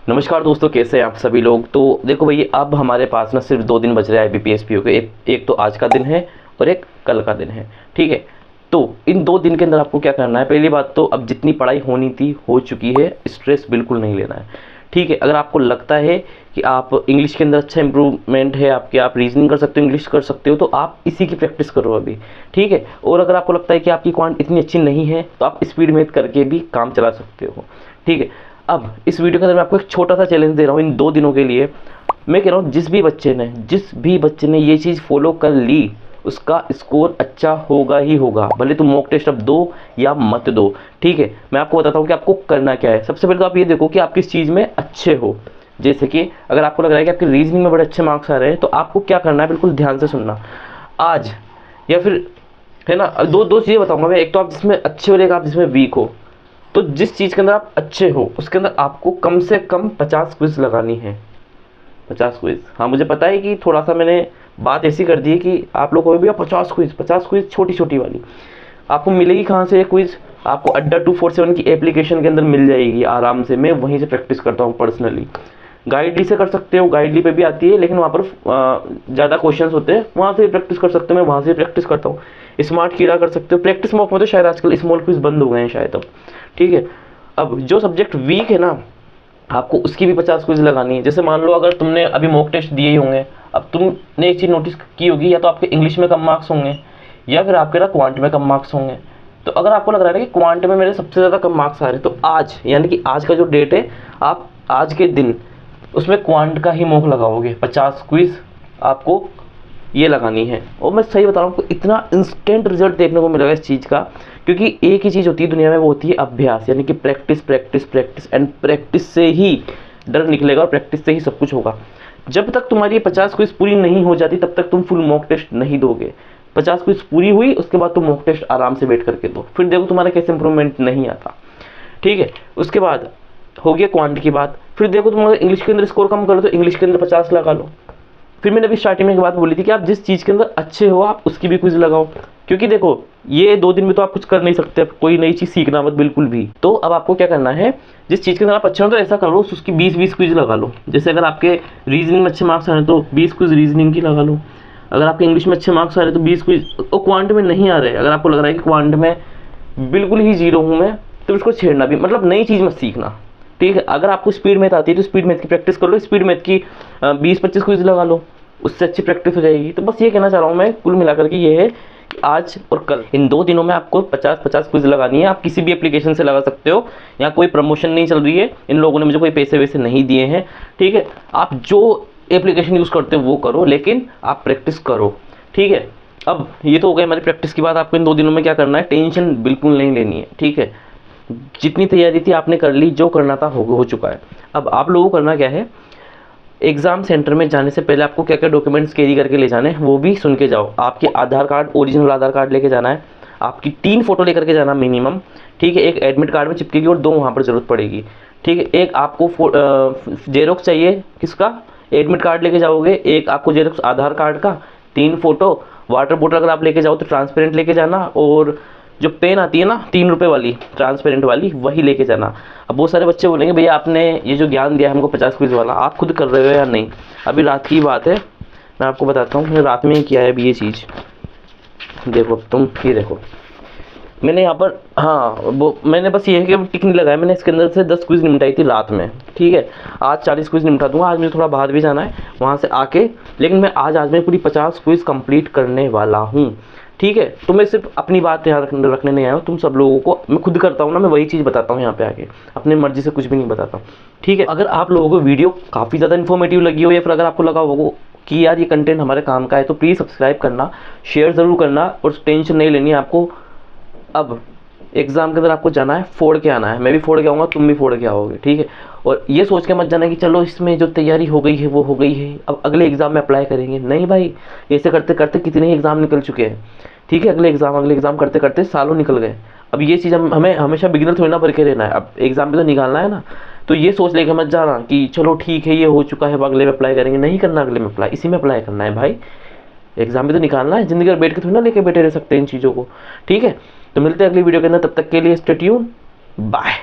नमस्कार दोस्तों, कैसे हैं आप सभी लोग। तो देखो भैया, अब हमारे पास ना सिर्फ 2 दिन बच रहे हैं IBPS PO के। एक तो आज का दिन है और एक कल का दिन है, ठीक है। तो इन 2 दिन के अंदर आपको क्या करना है, पहली बात तो अब जितनी पढ़ाई होनी थी हो चुकी है, स्ट्रेस बिल्कुल नहीं लेना है, ठीक है। अगर आपको लगता है कि आप इंग्लिश के अंदर अच्छा इंप्रूवमेंट है आपके, आप रीजनिंग कर सकते हो, इंग्लिश कर सकते हो, तो आप इसी की प्रैक्टिस करो अभी, ठीक है। और अगर आपको लगता है कि आपकी क्वांट इतनी अच्छी नहीं है तो आप स्पीड मैथ करके भी काम चला सकते हो, ठीक है। अब इस वीडियो के अंदर मैं आपको एक छोटा सा चैलेंज दे रहा हूँ इन 2 दिनों के लिए। मैं कह रहा हूँ जिस भी बच्चे ने ये चीज़ फॉलो कर ली उसका स्कोर अच्छा होगा ही होगा, भले तुम मॉक टेस्ट अब दो या मत दो, ठीक है। मैं आपको बताता हूँ कि आपको करना क्या है। सबसे पहले तो आप ये देखो कि आप किस चीज़ में अच्छे हो। जैसे कि अगर आपको लग रहा है कि आपके रीजनिंग में बड़े अच्छे मार्क्स आ रहे हैं तो आपको क्या करना है, बिल्कुल ध्यान से सुनना आज, या फिर है ना, दो दो चीज़ें बताऊंगा मैं। एक तो आप जिसमें अच्छे हो और एक आप जिसमें वीक हो। तो जिस चीज़ के अंदर आप अच्छे हो उसके अंदर आपको कम से कम 50 क्विज लगानी है। 50 क्विज, हाँ मुझे पता है कि थोड़ा सा मैंने बात ऐसी कर दी है कि आप लोग को भी 50 क्विज छोटी छोटी वाली आपको मिलेगी। कहाँ से ये क्विज? आपको अड्डा 247 की एप्लीकेशन के अंदर मिल जाएगी आराम से। मैं वहीं से प्रैक्टिस करता हूँ पर्सनली। गाइडली से कर सकते हो, गाइडली पे भी आती है, लेकिन वहाँ पर ज़्यादा क्वेश्चंस होते हैं, वहाँ से प्रैक्टिस कर सकते हो। मैं वहाँ से प्रैक्टिस करता हूँ। स्मार्ट कीड़ा कर सकते हो। प्रैक्टिस मॉक में तो शायद आजकल स्मॉल क्विज बंद हो गए हैं शायद अब, ठीक है। अब जो सब्जेक्ट वीक है ना, आपको उसकी भी 50 क्विज लगानी है। जैसे मान लो अगर तुमने अभी मॉक टेस्ट दिए ही होंगे, अब तुमने एक चीज़ नोटिस की होगी, या तो आपके इंग्लिश में कम मार्क्स होंगे या फिर आपके ना क्वांट में कम मार्क्स होंगे। तो अगर आपको लग रहा है ना कि क्वांट में मेरे सबसे ज़्यादा कम मार्क्स आ रहे हैं, तो आज यानी कि आज का जो डेट है, आप आज के दिन उसमें क्वांट का ही मॉक लगाओगे। 50 क्विज आपको ये लगानी है। और मैं सही बता रहा हूँ, आपको इतना इंस्टेंट रिजल्ट देखने को मिलेगा इस चीज़ का, क्योंकि एक ही चीज़ होती है दुनिया में, वो होती है अभ्यास। यानी कि practice practice practice and practice से ही डर निकलेगा और प्रैक्टिस से ही सब कुछ होगा। जब तक तुम्हारी 50 क्विज पूरी नहीं हो जाती तब तक तुम फुल मॉक टेस्ट नहीं दोगे। 50 क्विज पूरी हुई उसके बाद तुम मॉक टेस्ट आराम से बैठ करके दो, फिर देखो तुम्हारा कैसे इंप्रूवमेंट नहीं आता, ठीक है। उसके बाद हो गया क्वांट की बात। फिर देखो तुम्हारा इंग्लिश के अंदर स्कोर कम करो तो इंग्लिश के अंदर 50 लगा लो। फिर मैंने अभी स्टार्टिंग में एक बात बोली थी कि आप जिस चीज़ के अंदर अच्छे हो आप उसकी भी क्विज लगाओ, क्योंकि देखो ये 2 दिन में तो आप कुछ कर नहीं सकते, कोई नई चीज़ सीखना मत बिल्कुल भी। तो अब आपको क्या करना है, जिस चीज़ के अंदर आप अच्छे हो तो ऐसा करो उसकी 20-20 क्विज लगा लो। जैसे अगर आपके रीजनिंग में अच्छे मार्क्स आ रहे हैं तो 20 क्विज रीजनिंग की लगा लो। अगर आपके इंग्लिश में अच्छे मार्क्स आ रहे हैं तो 20 क्विज। और क्वांट में नहीं आ रहे, अगर आपको लग रहा है कि क्वांट में बिल्कुल ही जीरो हूँ मैं, तो उसको छेड़ना भी, मतलब नई चीज़ मत सीखना, ठीक है। अगर आपको स्पीड मैथ आती है तो स्पीड मैथ की प्रैक्टिस कर लो, स्पीड मैथ की 20-25 क्विज लगा लो, उससे अच्छी प्रैक्टिस हो जाएगी। तो बस ये कहना चाह रहा हूँ मैं कुल मिलाकर के, ये है कि आज और कल इन 2 दिनों में आपको 50-50 क्विज लगानी है। आप किसी भी एप्लीकेशन से लगा सकते हो, यहाँ कोई प्रमोशन नहीं चल रही है, इन लोगों ने मुझे कोई पैसे वैसे नहीं दिए हैं, ठीक है। आप जो एप्लीकेशन यूज़ करते हो वो करो, लेकिन आप प्रैक्टिस करो, ठीक है। अब ये तो हो गई हमारी प्रैक्टिस की बात। आपको इन 2 दिनों में क्या करना है, टेंशन बिल्कुल नहीं लेनी है, ठीक है। जितनी तैयारी थी आपने कर ली, जो करना था हो चुका है। अब आप लोगों को करना क्या है, एग्ज़ाम सेंटर में जाने से पहले आपको क्या क्या डॉक्यूमेंट्स कैरी करके ले जाने हैं वो भी सुन के जाओ। आपके आधार कार्ड, ओरिजिनल आधार कार्ड लेके जाना है, आपकी 3 फोटो लेकर के जाना मिनिमम, ठीक है। एक एडमिट कार्ड में चिपकेगी और 2 वहाँ पर ज़रूरत पड़ेगी, ठीक है। एक आपको जेरोक्स चाहिए, किसका? एडमिट कार्ड लेके जाओगे। एक आपको जेरोक्स आधार कार्ड का, 3 फोटो। वाटर बोतल अगर आप लेके जाओ तो ट्रांसपेरेंट लेके जाना, और जो पेन आती है ना 3 रुपये वाली ट्रांसपेरेंट वाली, वही लेके जाना। अब बहुत सारे बच्चे बोलेंगे भैया आपने ये जो ज्ञान दिया हमको 50 क्विज वाला, आप खुद कर रहे हो या नहीं? अभी रात की बात है, मैं आपको बताता हूँ, मैंने रात में ही किया है अभी ये चीज़। देखो तुम ये देखो, मैंने यहाँ पर, हाँ वो मैंने बस ये है कि टिक नहीं लगाया, मैंने इसके अंदर से 10 क्विज निपटाई थी रात में, ठीक है। आज 40 क्विज निपटा दूंगा। आज मुझे थोड़ा बाहर भी जाना है, वहाँ से आके, लेकिन मैं आज मैं पूरी 50 क्विज कंप्लीट करने वाला हूँ, ठीक है। तो मैं सिर्फ अपनी बात यहाँ रखने नहीं आया हूँ, तुम सब लोगों को मैं खुद करता हूँ ना, मैं वही चीज़ बताता हूँ यहाँ पे आके, अपनी मर्जी से कुछ भी नहीं बताता हूँ, ठीक है। अगर आप लोगों को वीडियो काफ़ी ज़्यादा इन्फॉर्मेटिव लगी हो, या फिर अगर आपको लगा हो कि यार ये कंटेंट हमारे काम का है, तो प्लीज़ सब्सक्राइब करना, शेयर ज़रूर करना, और टेंशन नहीं लेनी है आपको। अब एग्ज़ाम के अंदर आपको जाना है, फोड़ के आना है। मैं भी फोड़ के आऊँगा, तुम भी फोड़ के आओगे, ठीक है। और ये सोच के मत जाना कि चलो इसमें जो तैयारी हो गई है वो हो गई है, अब अगले एग्ज़ाम में अप्लाई करेंगे। नहीं भाई, ऐसे करते करते कितने ही एग्ज़ाम निकल चुके हैं, ठीक है। अगले एग्ज़ाम करते करते सालों निकल गए। अब ये चीज़ हमें हमेशा बिगिनर थोड़ी ना भर के रहना है, अब एग्ज़ाम भी तो निकालना है ना। तो ये सोच लेके मत जाना कि चलो ठीक है ये हो चुका है, अब अगले में अप्लाई करेंगे। नहीं करना अगले में अप्लाई, इसी में अप्लाई करना है भाई। एग्ज़ाम भी तो निकालना है, ज़िंदगी भर बैठ के थोड़ी ना लेके बैठे रह सकते हैं इन चीज़ों को, ठीक है। तो मिलते हैं अगली वीडियो के अंदर, तब तक के लिए स्टे ट्यून, बाय।